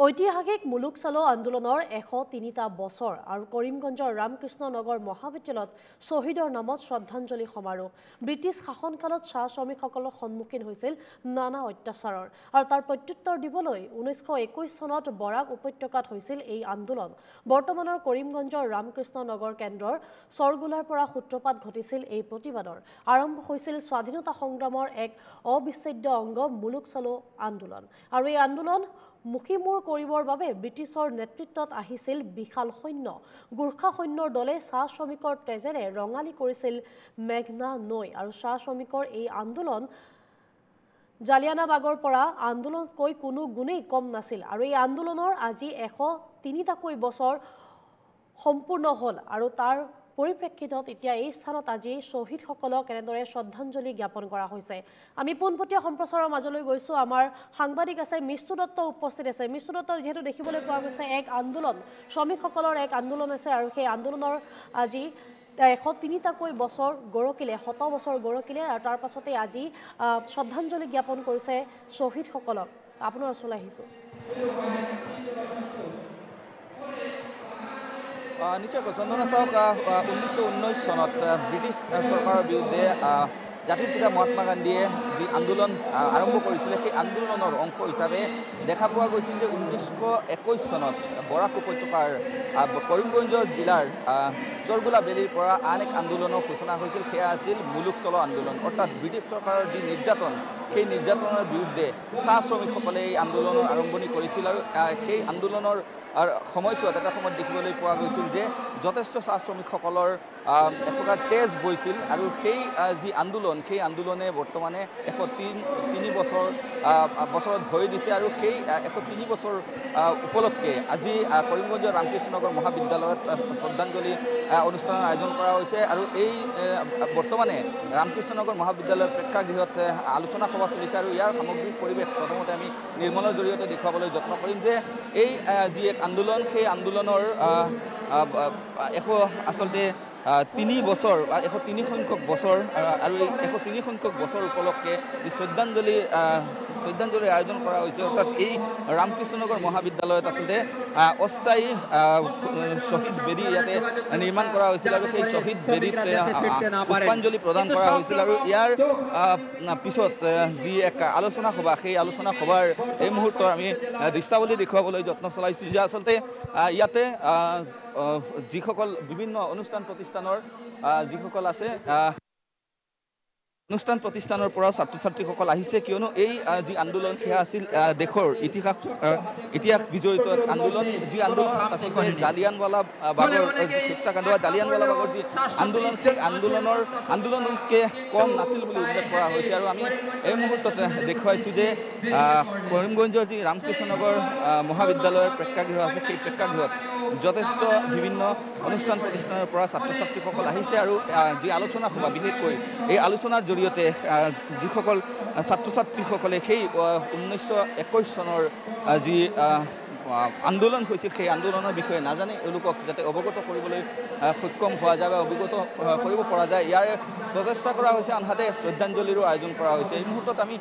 ঐতিহাসিক মুলুক চালো আন্দোলনৰ 103টা বছৰ আৰু কৰিমগঞ্জৰ ৰামকৃষ্ণ নগৰ মহাবিদ্যালয়ত শহীদৰ নামত শ্ৰদ্ধাঞ্জলি সমাৰোহ ব্ৰিটিছ শাসনকালত চাহ শ্ৰমিকসকলৰ সন্মুখীন হৈছিল নানা অত্যাচাৰৰ আৰু তাৰ প্ৰত্যুত্তৰ দিবলৈ 1921 চনত বৰাক উপত্যকাত হৈছিল এই আন্দোলন বৰ্তমানৰ কৰিমগঞ্জৰ ৰামকৃষ্ণ নগৰ কেন্দ্ৰৰ সৰগুলাৰ পৰা সূত্ৰপাত ঘটিছিল এই প্ৰতিবাদৰ আৰম্ভ হৈছিল স্বাধীনতা সংগ্ৰামৰ এক অবিচ্ছেদ্য অংগ মুলুক চালো আন্দোলন আৰু এই আন্দোলন মুখিমূৰ কৰিবৰ বাবে ব্ৰিটিছৰ নেতৃত্বত আহিছিল বিশাল সৈন্য গোৰ্খা সৈন্যৰ দলে চাহ শ্ৰমিকৰ তেজেৰে ৰঙালী কৰিছিল মেঘনা নৈ আৰু চাহ শ্ৰমিকৰ এই আন্দোলন জালিয়ানাবাগৰ পৰা আন্দোলনকৈ কোনো গুণেই কম নাছিল আৰু এই আন্দোলনৰ আজি 103টাকৈ বছৰ সম্পূৰ্ণ হ'ল আৰু তাৰ পৰিপ্ৰেক্ষিতত এতিয়া এই স্থানত আজি শহীদসকলক এনেদৰে শ্ৰদ্ধাঞ্জলি জ্ঞাপন কৰা হৈছে আমি পোনপটীয়া সম্প্ৰচাৰৰ মাজলৈ গৈছো আমাৰ সাংবাদিক আছে মিষ্টু দত্ত উপস্থিত আছে মিষ্টু দত্ত যেহেতু দেখিবলৈ পোৱা গৈছে এক আন্দোলন শ্ৰমিকসকলৰ এক আন্দোলন আছে আৰু সেই আন্দোলনৰ আজি 103টাকৈ বছৰ গৰকিলে 100 বছৰ গৰকিলে আৰু তাৰ পাছতে আজি শ্ৰদ্ধাঞ্জলি জ্ঞাপন কৰিছে শহীদসকলক আপোনাৰ ওচৰলৈ আহিছো নিশ্চয় চন্দনা চাওক 1919 চনত ব্ৰিটিছ চৰকাৰৰ বিৰুদ্ধে জাতিৰ পিতা মহাত্মা গান্ধীয়ে যি আন্দোলন আৰম্ভ কৰিছিলে সেই আন্দোলনৰ অংশ হিচাপে দেখা পোৱা গৈছিল যে 1921 চনত বৰাক উপত্যকাৰ কৰিমগঞ্জ জিলাৰ সৰগুলা বেলিৰ পৰা আন এক আন্দোলনৰ সূচনা হৈছিল সেয়া আছিল মুলুক চালো আন্দোলন অৰ্থাৎ ব্ৰিটিছ চৰকাৰৰ যি নিৰ্যাতন সেই নিৰ্যাতনৰ বিৰুদ্ধে চাহ শ্ৰমিকসকলে এই আন্দোলনৰ আৰম্ভণি কৰিছিল আৰু সেই আন্দোলনৰ সময়ছোৱাত এটা সময়ত দেখিবলৈ পোৱা গৈছিল যে যথেষ্ট চাহ শ্ৰমিকসকলৰ একপ্ৰকাৰ তেজ বৈছিল আৰু সেই যি আন্দোলন সেই আন্দোলনে বৰ্তমানে 103 বছৰত ভৰি দিছে আৰু সেই 103 বছৰ উপলক্ষে আজি কৰিমগঞ্জৰ ৰামকৃষ্ণ নগৰ মহাবিদ্যালয়ত শ্ৰদ্ধাঞ্জলি অনুষ্ঠানৰ আয়োজন কৰা হৈছে আৰু এই বৰ্তমানে ৰামকৃষ্ণ নগৰ মহাবিদ্যালয়ৰ প্ৰেক্ষাগৃহত আলোচনা সভা চলিছে আৰু ইয়াৰ সামগ্ৰিক পৰিৱেশ প্ৰথমতে আমি নিৰ্মলৰ জৰিয়তে দেখুৱাবলৈ যত্ন কৰিম যে এই যি এক আন্দোলন সেই আন্দোলনৰ আচলতে 3 বছৰ 103 সংখ্যক বছৰ আৰু এই 103 সংখ্যক বছৰ উপলক্ষে শ্ৰদ্ধাঞ্জলিৰ আয়োজন কৰা হৈছে অৰ্থাৎ এই ৰামকৃষ্ণ নগৰ মহাবিদ্যালয়ত আচলতে অস্থায়ী শ্বহীদ বেদী ইয়াতে নিৰ্মাণ কৰা হৈছিল আৰু সেই শ্বহীদ বেদীত পুষ্পাঞ্জলি প্ৰদান কৰা হৈছিল আৰু ইয়াৰ পিছত যি এক আলোচনা সভা সেই আলোচনা সভাৰ এই মুহূৰ্তৰ আমি দৃশ্যাৱলী দেখুৱাবলৈ যত্ন চলাইছোঁ যে আচলতে ইয়াতে যিসকল বিভিন্ন অনুষ্ঠান প্ৰতিষ্ঠানৰ যিসকল আছে অনুষ্ঠান প্ৰতিষ্ঠানৰ পৰা ছাত্ৰ ছাত্ৰীসকল আহিছে কিয়নো এই যি আন্দোলন সেয়া আছিল দেশৰ ইতিহাস বিজড়িত আন্দোলন যি আন্দোলন আচলতে জালিয়ানৱালাবাগৰ হত্যাকাণ্ড বা জালিয়ানৱালাবাগৰ যি আন্দোলন সেই আন্দোলনতকৈ কম নাছিল বুলি উল্লেখ কৰা হৈছে আৰু আমি এই মুহূৰ্তত দেখুৱাইছোঁ যে কৰিমগঞ্জৰ যি ৰামকৃষ্ণ নগৰ মহাবিদ্যালয়ৰ প্ৰেক্ষাগৃহ আছে সেই প্ৰেক্ষাগৃহত যথেষ্ট বিভিন্ন অনুষ্ঠান প্ৰতিষ্ঠানৰ পৰা ছাত্ৰ ছাত্ৰীসকল আহিছে আৰু যি আলোচনা সভা বিশেষকৈ এই আলোচনাৰ জৰিয়তে যিসকল ছাত্ৰ ছাত্ৰীসকলে সেই 1921 চনৰ যি আন্দোলন হৈছিল সেই আন্দোলনৰ বিষয়ে নাজানে এওঁলোকক যাতে অৱগত কৰিবলৈ সক্ষম হোৱা যায় বা অৱগত কৰিব পৰা যায় ইয়াৰ প্ৰচেষ্টা কৰা হৈছে আনহাতে শ্ৰদ্ধাঞ্জলিৰো আয়োজন কৰা হৈছে এই মুহূৰ্তত আমি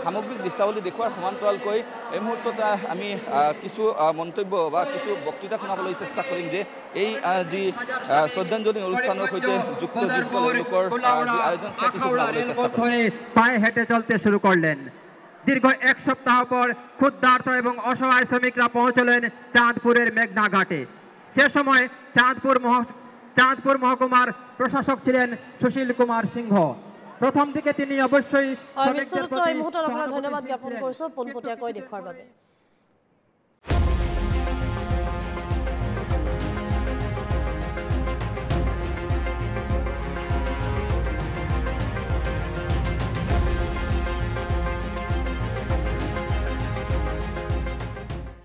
সামগ্ৰিক দৃশ্যাৱলী দেখুৱাৰ সমান্তৰালকৈ এই মুহূৰ্তত আমি কিছু মন্তব্য বা কিছু বক্তৃতা শুনাবলৈ চেষ্টা কৰিম যে এই যি শ্ৰদ্ধাঞ্জলি অনুষ্ঠানৰ সৈতে যুক্ত লোকৰ যি আয়োজন পায়ে হেঁটে চলতে শুরু করলেন দীর্ঘ এক সপ্তাহ পর ক্ষুদ্রার্থ এবং অসহায় শ্রমিকরা পৌঁছলেন চাঁদপুরের মেঘনা ঘাটে সে সময় চাঁদপুর মহকুমার প্রশাসক ছিলেন সুশীল কুমার সিংহ প্রথম দিকে তিনি অবশ্যই ধন্যবাদ জ্ঞাপন কৰিছো পোনপটীয়াকৈ দেখুৱাৰ বাবে